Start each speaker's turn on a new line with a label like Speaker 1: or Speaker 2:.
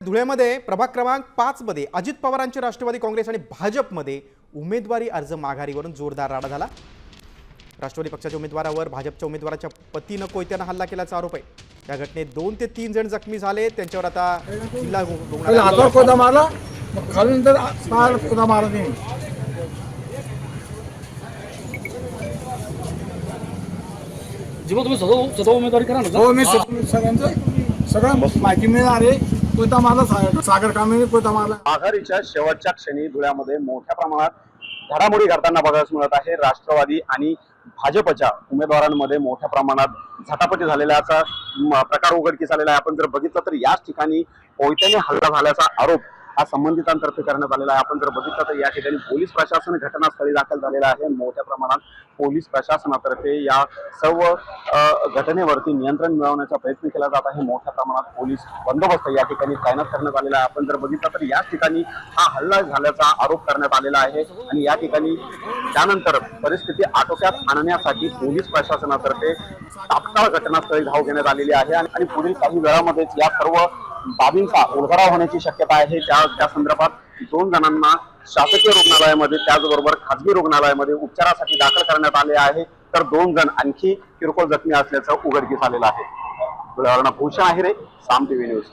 Speaker 1: धुळ्यामध्ये प्रभाग क्रमांक 5 मध्ये अजित पवारांचे राष्ट्रवादी काँग्रेस आणि भाजपमध्ये उमेदवारी अर्ज माघारीवरून जोरदार राडा झाला। राष्ट्रवादी पक्षाच्या उमेदवारावर भाजपच्या उमेदवाराच्या पतीने कोयत्याने हल्ला केल्याचा आरोप आहे। या घटनेत 2 ते 3 जण जखमी झाले। त्यांच्यावर आता जिल्हा रुग्णालयात
Speaker 2: कोदा मारला खालून तर पार कोदा मारला नाही।
Speaker 3: जेव्हा तुम्ही स्वतः उमेदवारी करा ना।
Speaker 2: हो, मी सगळं माहिती मिळणार आहे। कोयता मारला सागर कामेने कोयता मारला।
Speaker 4: आघाडीच्या शेवटच्या क्षणी धुळ्यामध्ये मोठ्या प्रमाणात घडामोडी घडताना बघायला मिळत आहे। राष्ट्रवादी आणि भाजपच्या उमेदवारांमध्ये मोठ्या प्रमाणात झटापटी झालेल्याचा प्रकार उघडकीस आलेला आहे। आपण जर बघितलं तर याच ठिकाणी कोयत्याने हल्ला झाल्याचा आरोप हा संबंधितांतर्फे करण्यात आलेला आहे। आपण जर बघितलं तर या ठिकाणी पोलीस प्रशासन घटनास्थळी दाखल झालेला आहे। मोठ्या प्रमाणात पोलीस प्रशासनातर्फे या सर्व घटनेवरती नियंत्रण मिळवण्याचा प्रयत्न केला जात आहे। मोठ्या प्रमाणात पोलीस बंदोबस्त या ठिकाणी तैनात करण्यात आलेला आहे। आपण जर बघितलं तर याच ठिकाणी हा हल्ला झाल्याचा आरोप करण्यात आलेला आहे आणि या ठिकाणी त्यानंतर परिस्थिती आटोक्यात आणण्यासाठी पोलीस प्रशासनातर्फे तात्काळ घटनास्थळी धाव घेण्यात आलेली आहे आणि पुढील काही वेळामध्येच या सर्व बाबींचा उलगडा होण्याची शक्यता आहे। त्या संदर्भात 2 जणांना शासकीय रुग्णालयामध्ये त्याचबरोबर खासगी रुग्णालयामध्ये उपचारासाठी दाखल करण्यात आले आहे, तर 2 जण आणखी किरकोळ जखमी असल्याचं उघडकीस आलेलं आहे। भूषण आहे रे, साम टीव्ही न्यूज।